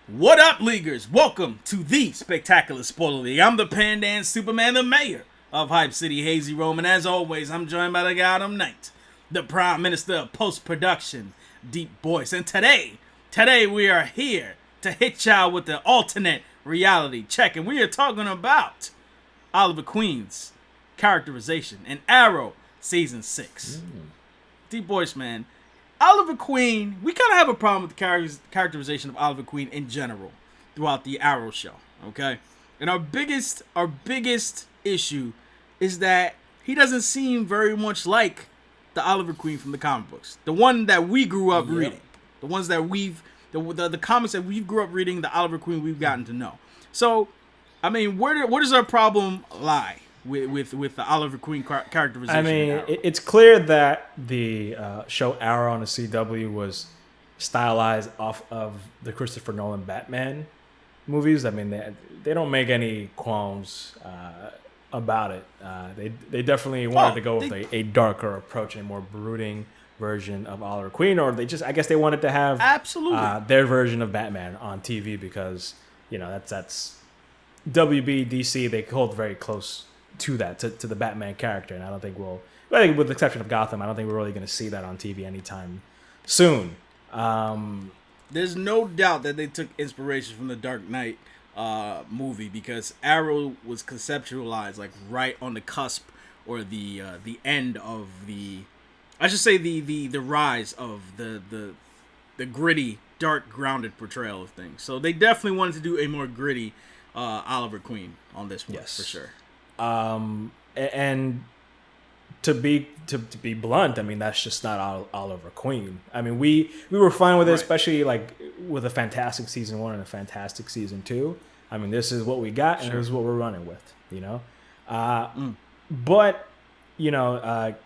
What up, Leaguers? Welcome to the Spectacular Spoiler League. I'm the Pandan Superman, the mayor of Hype City, HazyRome, and as always, I'm joined by the Gotham Knight, the Prime Minister of Post-Production, DeepBoyce. And today we are here to hit y'all with the alternate reality check, and we are talking about Oliver Queen's Characterization in Arrow Season 6. DeepBoyce, man. Oliver Queen, we kind of have a problem with the characterization of Oliver Queen in general throughout the Arrow show, okay? And our biggest issue is that he doesn't seem very much like the Oliver Queen from the comic books. The one that we grew up reading. The ones that the comics that we grew up reading, the Oliver Queen we've gotten to know. So, I mean, where does our problem lie with the Oliver Queen characterization? I mean, it's clear that the show Arrow on the CW was stylized off of the Christopher Nolan Batman movies. I mean, they don't make any qualms about it. They definitely wanted to go with a darker approach and a more brooding version of Oliver Queen, or I guess they wanted to have their version of Batman on TV because, you know, that's WB, DC, they hold very close to that, to the Batman character, and I think with the exception of Gotham, I don't think we're really going to see that on TV anytime soon. There's no doubt that they took inspiration from the Dark Knight movie, because Arrow was conceptualized like right on the cusp, or the end of the rise of the gritty, dark, grounded portrayal of things. So they definitely wanted to do a more gritty Oliver Queen on this one, yes, for sure. And to be blunt, I mean, that's just not Oliver Queen. I mean, we were fine with it, especially like with a Fantastic Season 1 and a Fantastic Season 2. I mean, this is what we got, and this is what we're running with, you know? But, you know,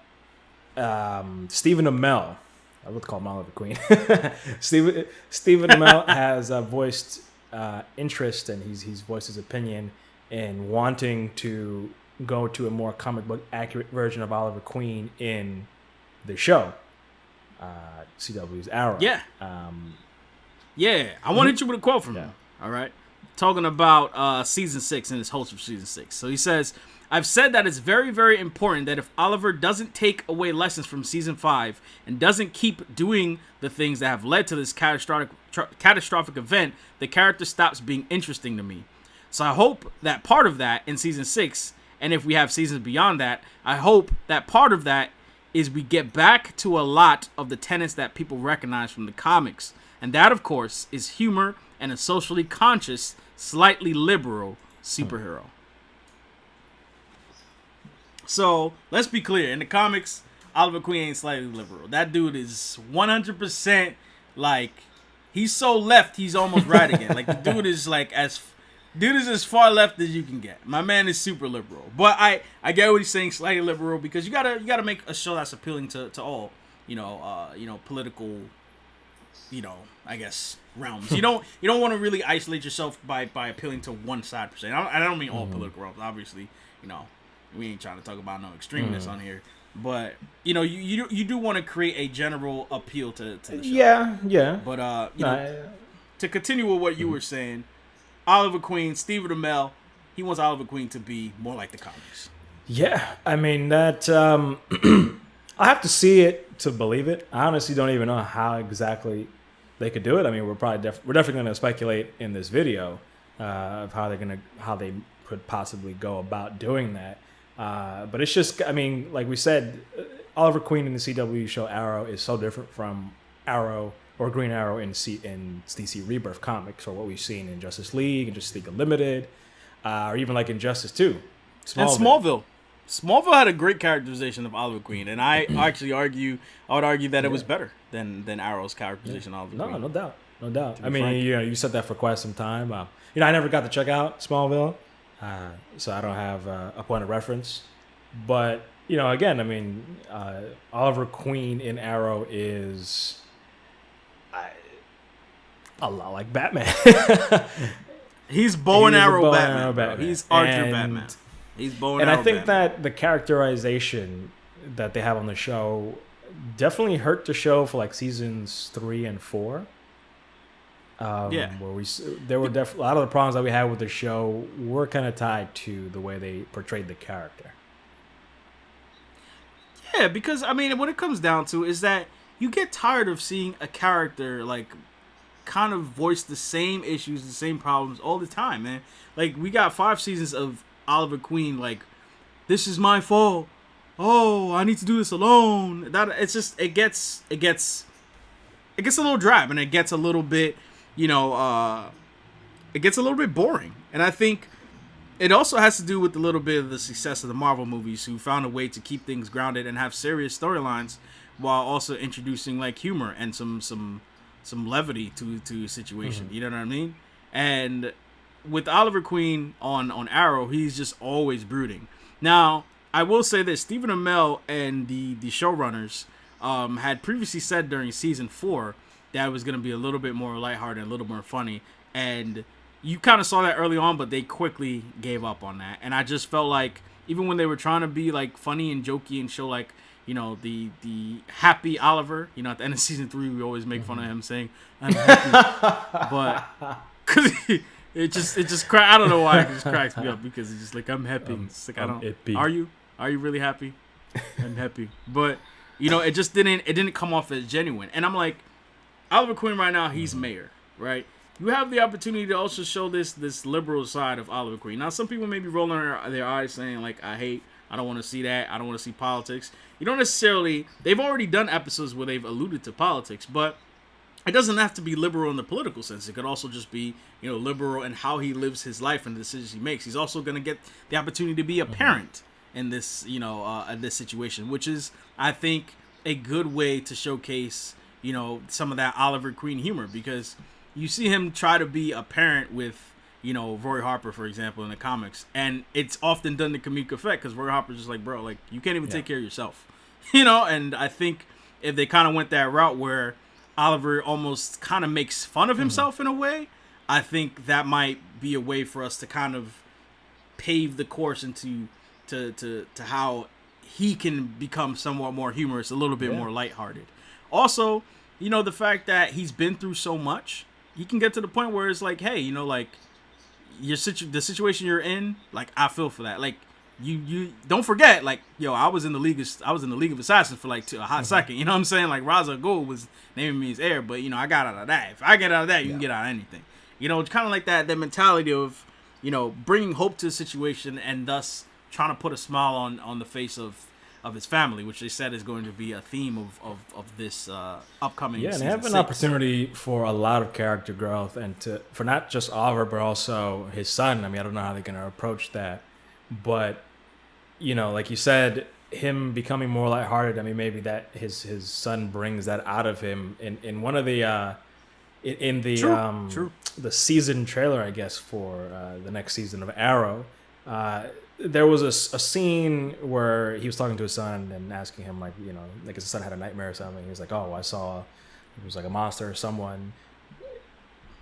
Stephen Amell, I would call him Oliver Queen. Stephen Amell has voiced interest, and he's voiced his opinion in wanting to go to a more comic book accurate version of Oliver Queen in the show, CW's Arrow. Yeah. I want to hit you with a quote from him. All right. Talking about Season 6 and his host of Season 6. So he says, "I've said that it's very, very important that if Oliver doesn't take away lessons from Season 5 and doesn't keep doing the things that have led to this catastrophic event, the character stops being interesting to me. So I hope that part of that in Season 6, and if we have seasons beyond that, I hope that part of that is we get back to a lot of the tenets that people recognize from the comics. And that, of course, is humor and a socially conscious, slightly liberal superhero." So, let's be clear. In the comics, Oliver Queen ain't slightly liberal. That dude is 100% like, he's so left, he's almost right again. Like, the dude is like as far left as you can get. My man is super liberal. But I get what he's saying, slightly liberal, because you gotta make a show that's appealing to all, political, I guess, realms. You don't want to really isolate yourself by appealing to one side per se. I don't mean all political realms. Obviously, we ain't trying to talk about no extremeness on here. But you do want to create a general appeal to the show. Yeah. But to continue with what you were saying, Oliver Queen, Stephen Amell, he wants Oliver Queen to be more like the comics. Yeah, I mean that. I have to see it to believe it. I honestly don't even know how exactly they could do it. I mean, we're definitely going to speculate in this video of how they could possibly go about doing that. But it's just, I mean, like we said, Oliver Queen in the CW show Arrow is so different from Arrow or Green Arrow in DC Rebirth comics, or what we've seen in Justice League and Justice League Unlimited, or even like in Justice 2. Smallville. Smallville had a great characterization of Oliver Queen, and I would argue that it was better than Arrow's characterization of Oliver Queen. No doubt. I mean, you said that for quite some time. I never got to check out Smallville, so I don't have a point of reference. But again, I mean, Oliver Queen in Arrow is a lot like Batman. He's bow and arrow Batman. He's Archer Batman. He's bow and arrow. And I think that the characterization that they have on the show definitely hurt the show for like seasons 3 and 4. Yeah. Where there were a lot of the problems that we had with the show were kind of tied to the way they portrayed the character. Yeah, because I mean, what it comes down to is that you get tired of seeing a character like kind of voice the same issues, the same problems all the time, man. Like we got 5 seasons of Oliver Queen, like, this is my fault. Oh, I need to do this alone. That it's just it gets a little dry, and it gets a little bit, it gets a little bit boring. And I think it also has to do with a little bit of the success of the Marvel movies, who found a way to keep things grounded and have serious storylines while also introducing like humor and some levity to a situation. You know what I mean? And with Oliver Queen on Arrow, he's just always brooding. Now, I will say this: Stephen Amell and the showrunners had previously said during season 4 that it was going to be a little bit more lighthearted, a little more funny, and you kind of saw that early on, but they quickly gave up on that. And I just felt like even when they were trying to be like funny and jokey and show like, the happy Oliver, at the end of season 3, we always make fun of him saying, "I'm happy," but because it just I don't know why it just cracks me up, because it's just like, I'm happy. It's like, are you really happy? I'm happy, but it just didn't come off as genuine. And I'm like, Oliver Queen right now, he's mayor, right? You have the opportunity to also show this liberal side of Oliver Queen. Now, some people may be rolling their eyes saying like, I don't want to see that. I don't want to see politics. You don't necessarily. They've already done episodes where they've alluded to politics, but it doesn't have to be liberal in the political sense. It could also just be, liberal in how he lives his life and the decisions he makes. He's also going to get the opportunity to be a parent in this, in this situation, which is, I think, a good way to showcase, some of that Oliver Queen humor, because you see him try to be a parent with, Roy Harper, for example, in the comics, and it's often done to comedic effect, because Roy Harper's just like, bro, like, you can't even take care of yourself, and I think if they kind of went that route where Oliver almost kind of makes fun of himself in a way, I think that might be a way for us to kind of pave the course into to how he can become somewhat more humorous, a little bit more lighthearted. Also, the fact that he's been through so much, he can get to the point where it's like, hey, like, the situation you're in, like, I feel for that. Like, you don't forget, like, I was in the League of Assassins for like a hot second. You know what I'm saying? Like, Ra's al Ghul was naming me his heir, but I got out of that. If I get out of that, you can get out of anything. It's kind of like that mentality of, bringing hope to the situation and thus trying to put a smile on the face of his family, which they said is going to be a theme of this upcoming season. And they have an opportunity for a lot of character growth, and for not just Oliver, but also his son. I mean, I don't know how they're going to approach that, but like you said, him becoming more lighthearted, I mean, maybe that his son brings that out of him. In one of the the season trailer, I guess, for the next season of Arrow, there was a scene where he was talking to his son and asking him, like, like his son had a nightmare or something. He was like, oh, I saw it was like a monster or someone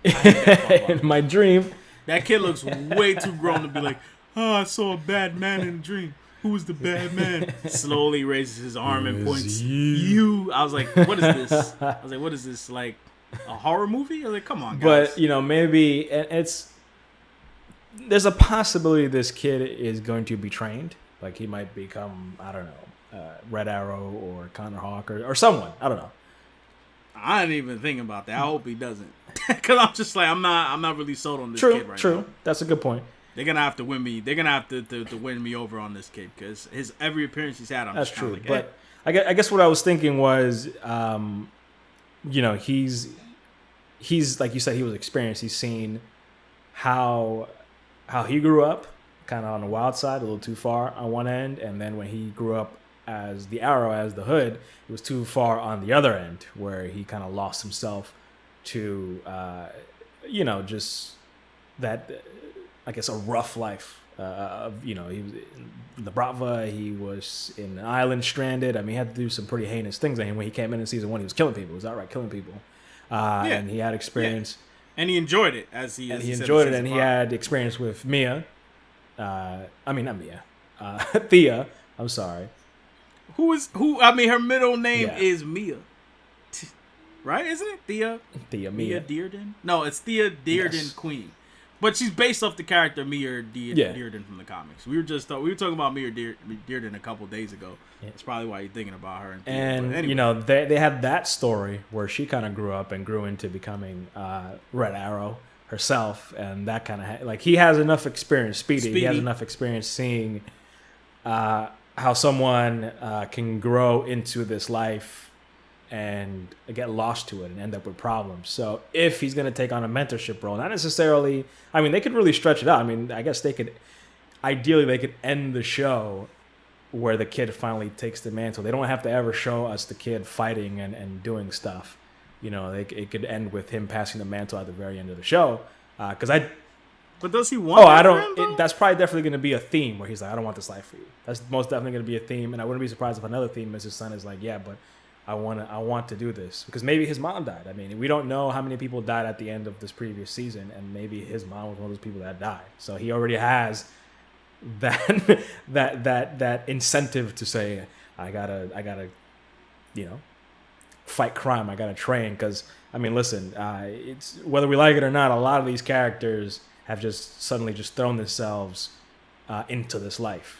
in my dream. That kid looks way too grown to be like, oh, I saw a bad man in a dream. Who was the bad man? Slowly raises his arm and points, you. I was like, what is this? What is this, like a horror movie? I was like, come on, guys. But, maybe there's a possibility this kid is going to be trained. Like, he might become, I don't know, Red Arrow or Connor Hawk or someone. I don't know. I didn't even think about that. I hope he doesn't. Because I'm just like, I'm not really sold on this kid right now. True. That's a good point. They're gonna have to win me. They're gonna have to win me over on this kid, because his every appearance he's had, that's true. Like, but I guess what I was thinking was, he's like you said, he was experienced. He's seen how he grew up, kind of on the wild side, a little too far on one end, and then when he grew up as the Arrow, as the Hood, it was too far on the other end, where he kind of lost himself to, just that. I guess a rough life. He was in the Bratva. He was in an island, stranded. I mean, he had to do some pretty heinous things. I mean, when he came in season 1, he was killing people. He was outright killing people. And he had experience. Yeah. And he enjoyed it, he enjoyed it, and he had experience with Mia. Not Mia. Thea. I'm sorry. Who? I mean, her middle name is Mia. right? Isn't it Thea Mia Dearden? No, it's Thea Dearden, yes. Queen. But she's based off the character Mia Yeah. Dearden from the comics. We were talking about Mia Dearden a couple days ago. Yeah. That's probably why you're thinking about her. And anyway. they had that story where she kind of grew up and grew into becoming Red Arrow herself, and that kind of like he has enough experience. Speedy, he has enough experience seeing how someone can grow into this life and get lost to it and end up with problems. So if he's going to take on a mentorship role, not necessarily, I mean, they could really stretch it out. I mean, I guess they could end the show where the kid finally takes the mantle. They don't have to ever show us the kid fighting and doing stuff. You know, it could end with him passing the mantle at the very end of the show. But does he want? I don't. That's probably definitely going to be a theme where he's like, I don't want this life for you. That's most definitely going to be a theme, and I wouldn't be surprised if another theme is his son is like, yeah, but I want to do this because maybe his mom died. I mean, we don't know how many people died at the end of this previous season, and maybe his mom was one of those people that died. So he already has that incentive to say, I gotta, fight crime. I gotta train because I mean, listen, it's whether we like it or not, a lot of these characters have just suddenly just thrown themselves into this life.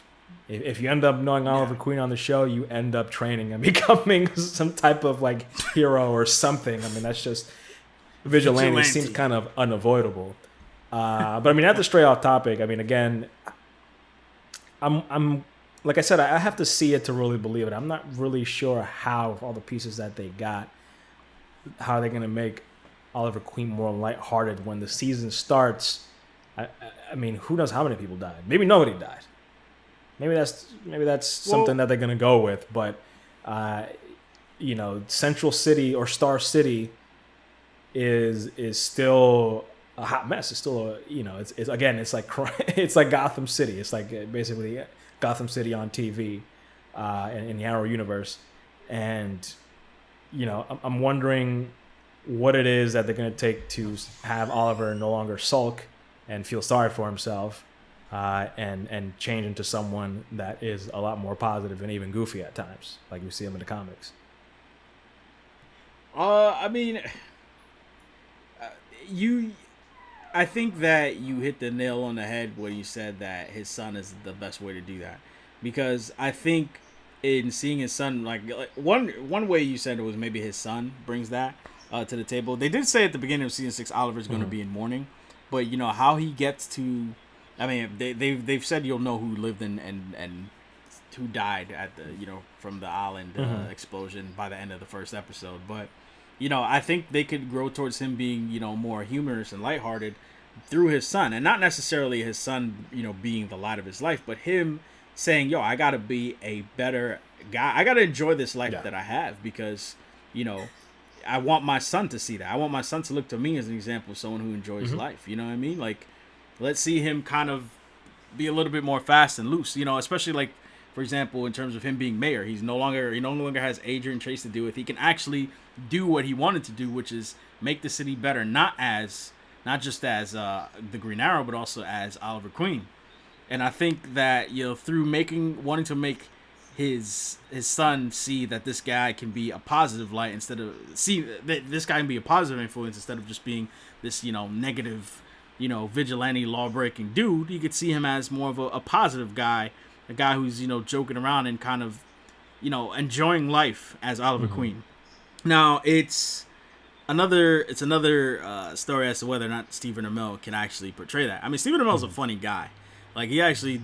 If you end up knowing Oliver Queen on the show, you end up training and becoming some type of like hero or something. I mean, that's just vigilante seems kind of unavoidable. But I mean, not to stray off topic. I mean, again, I'm like I said, I have to see it to really believe it. I'm not really sure how all the pieces that they got, how they're gonna make Oliver Queen more lighthearted when the season starts. I mean, who knows how many people died? Maybe nobody died. Maybe that's something that they're gonna go with. But Central City or Star City is still a hot mess. It's still it's like it's like Gotham City. It's like basically Gotham City on TV in the Arrow universe, and I'm wondering what it is that they're gonna take to have Oliver no longer sulk and feel sorry for himself. And change into someone that is a lot more positive and even goofy at times, like we see him in the comics. I mean, I think that you hit the nail on the head when you said that his son is the best way to do that, because I think in seeing his son, like one way you said it was maybe his son brings that to the table. They did say at the beginning of season 6, Oliver's going to be in mourning, but how he gets to. I mean, they've said you'll know who lived and who died at the from the island explosion by the end of the first episode. But I think they could grow towards him being more humorous and lighthearted through his son, and not necessarily his son being the light of his life, but him saying, "Yo, I gotta be a better guy. I gotta enjoy this life that I have because I want my son to see that. I want my son to look to me as an example of someone who enjoys life. You know what I mean? Like." Let's see him kind of be a little bit more fast and loose, especially like, for example, in terms of him being mayor. He no longer has Adrian Chase to deal with. He can actually do what he wanted to do, which is make the city better, not just as the Green Arrow, but also as Oliver Queen. And I think that through wanting to make his son see that this guy can be a positive light instead of see that this guy can be a positive influence instead of just being this negative. Vigilante law-breaking dude, you could see him as more of a positive guy, a guy who's, joking around and kind of, enjoying life as Oliver Queen. Now, it's another story as to whether or not Stephen Amell can actually portray that. I mean, Stephen Amell's a funny guy. Like, he actually,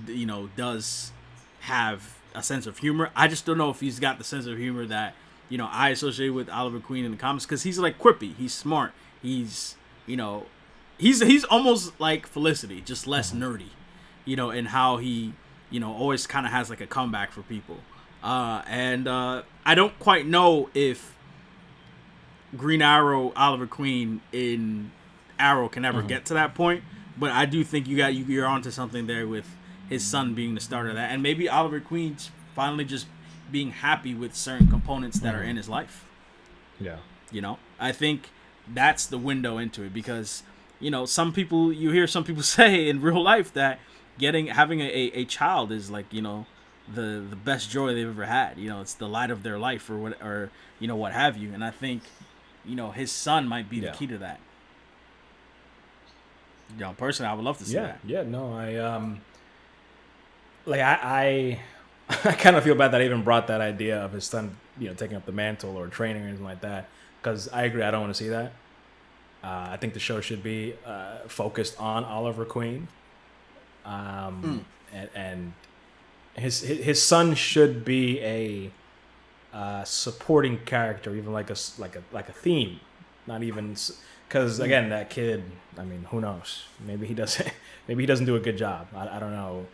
does have a sense of humor. I just don't know if he's got the sense of humor that, I associate with Oliver Queen in the comics, because he's, like, quippy. He's smart. He's, He's almost like Felicity, just less nerdy, in how he, always kind of has like a comeback for people. And I don't quite know if Green Arrow, Oliver Queen in Arrow can ever get to that point, but I do think you're onto something there with his son being the start of that, and maybe Oliver Queen's finally just being happy with certain components that are in his life. Yeah, I think that's the window into it, because. Some people, you hear some people say in real life that having a child is like, the best joy they've ever had. It's the light of their life or what have you. And I think, his son might be the Yeah. key to that. Personally, I would love to see that. Yeah, no, I I kind of feel bad that I even brought that idea of his son, taking up the mantle or training or anything like that, because I agree, I don't want to see that. I think the show should be focused on Oliver Queen, and his son should be a supporting character, even like a theme, not even because again that kid. I mean, who knows? Maybe he doesn't. Maybe he doesn't do a good job. I don't know.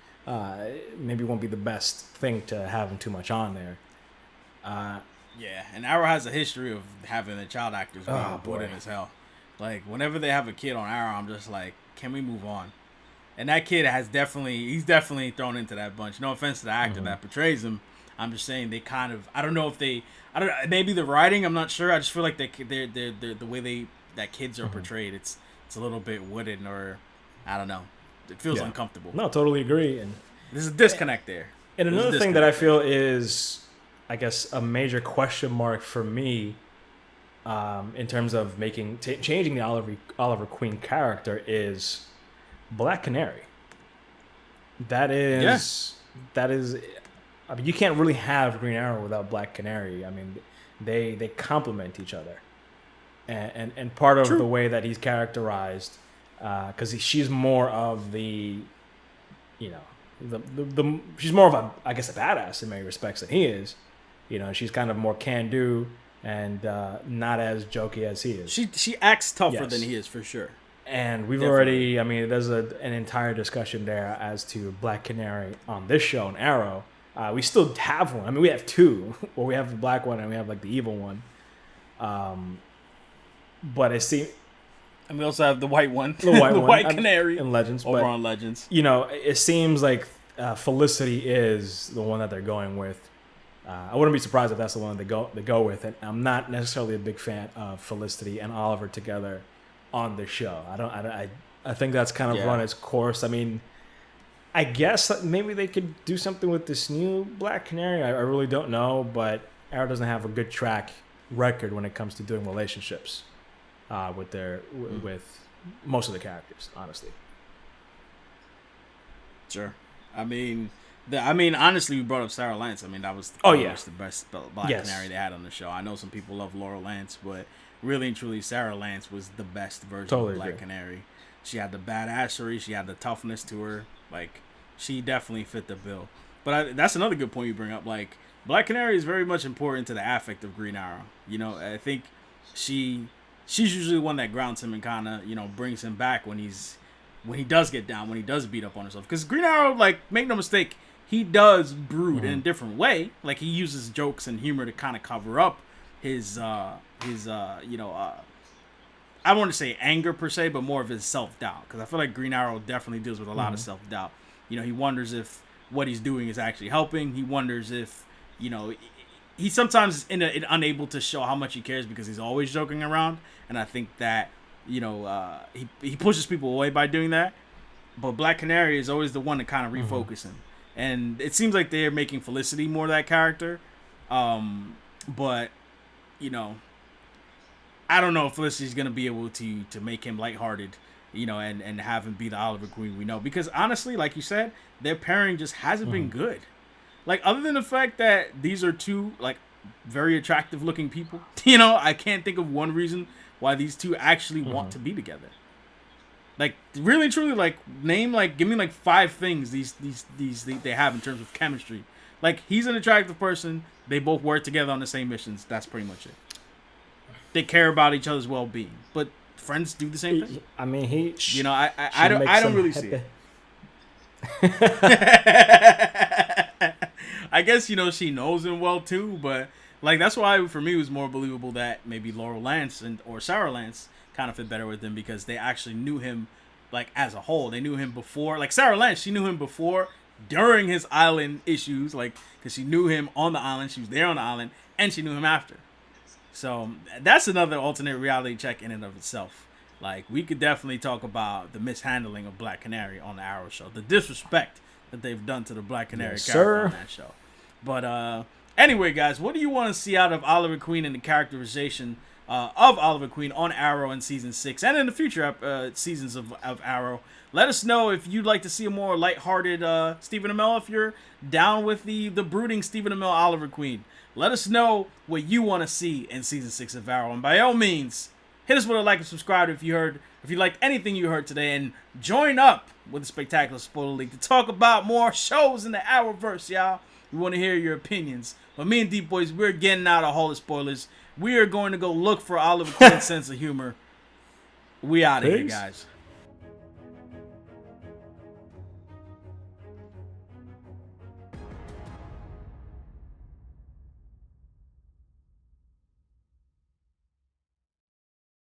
Maybe it won't be the best thing to have him too much on there. Yeah, and Arrow has a history of having the child actors Oh, put boy. in as hell. Like, whenever they have a kid on Arrow, I'm just like, can we move on? And that kid he's definitely thrown into that bunch. No offense to the actor that portrays him. I'm just saying they kind of, I don't know, maybe the writing, I'm not sure. I just feel like they're the way that kids are portrayed, it's a little bit wooden, or I don't know. It feels uncomfortable. No, totally agree. And There's a disconnect there. And There's a another thing that I disconnect. feel is, I guess, a major question mark for me, in terms of changing the Oliver Queen character, is Black Canary. That is. I mean, you can't really have Green Arrow without Black Canary. I mean, they complement each other, and part of the way that he's characterized, because she's more of the, she's more of I guess a badass in many respects than he is. She's kind of more can do and not as jokey as he is. She acts tougher Yes. than he is, for sure. And we've Definitely. already, I mean, there's an entire discussion there as to Black Canary on this show, on Arrow. We still have one. I mean, we have two. Well, we have the black one and we have like the evil one. But it seems And we also have the white one. the white the one white I'm- canary. in Legends. Over But on Legends. it seems like Felicity is the one that they're going with. I wouldn't be surprised if that's the one they go with. And I'm not necessarily a big fan of Felicity and Oliver together on the show. I think that's kind of run its course. I mean, I guess that maybe they could do something with this new Black Canary. I really don't know, but Arrow doesn't have a good track record when it comes to doing relationships with most of the characters, honestly. Sure. I mean, honestly, we brought up Sarah Lance. I mean, that was the best Black Canary they had on the show. I know some people love Laurel Lance, but really and truly, Sarah Lance was the best version of Black Canary. She had the badassery, she had the toughness to her. Like, she definitely fit the bill. But that's another good point you bring up. Like, Black Canary is very much important to the affect of Green Arrow. I think she's usually the one that grounds him and kind of, brings him back when he does get down, when he does beat up on himself. Because Green Arrow, like, make no mistake, he does brood in a different way. Like, he uses jokes and humor to kind of cover up his I don't want to say anger per se, but more of his self-doubt. Because I feel like Green Arrow definitely deals with a lot of self-doubt. He wonders if what he's doing is actually helping. He wonders if, he sometimes is unable to show how much he cares because he's always joking around. And I think that, he pushes people away by doing that. But Black Canary is always the one to kind of refocus him. And it seems like they're making Felicity more that character. But, I don't know if Felicity's going to be able to make him lighthearted, and have him be the Oliver Queen we know. Because honestly, like you said, their pairing just hasn't been good. Like, other than the fact that these are two, like, very attractive looking people, I can't think of one reason why these two actually want to be together. Like, really, truly, like, give me like 5 things these they have in terms of chemistry. Like, he's an attractive person. They both work together on the same missions. That's pretty much it. They care about each other's well-being, but friends do the same thing. I mean, I don't really see it. I guess she knows him well too, but like that's why for me it was more believable that maybe Laurel Lance or Sarah Lance kind of fit better with him because they actually knew him like as a whole. They knew him before, like Sarah Lance, she knew him before, during his island issues, like because she knew him on the island, she was there on the island, and she knew him after. So that's another alternate reality check in and of itself. Like, we could definitely talk about the mishandling of Black Canary on the Arrow show. The disrespect that they've done to the Black Canary character on that show. But anyway, guys, what do you want to see out of Oliver Queen and the characterization of Oliver Queen on Arrow in season 6 and in the future seasons of Arrow. Let us know if you'd like to see a more lighthearted Stephen Amell, if you're down with the brooding Stephen Amell Oliver Queen. Let us know what you want to see in season 6 of Arrow. And by all means, hit us with a like and subscribe if you liked anything you heard today, and join up with the Spectacular Spoiler League to talk about more shows in the Arrowverse, y'all. We want to hear your opinions. But me and DeepBoyce, we're getting out of all the spoilers. We are going to go look for Oliver Queen's sense of humor. We out of here, guys.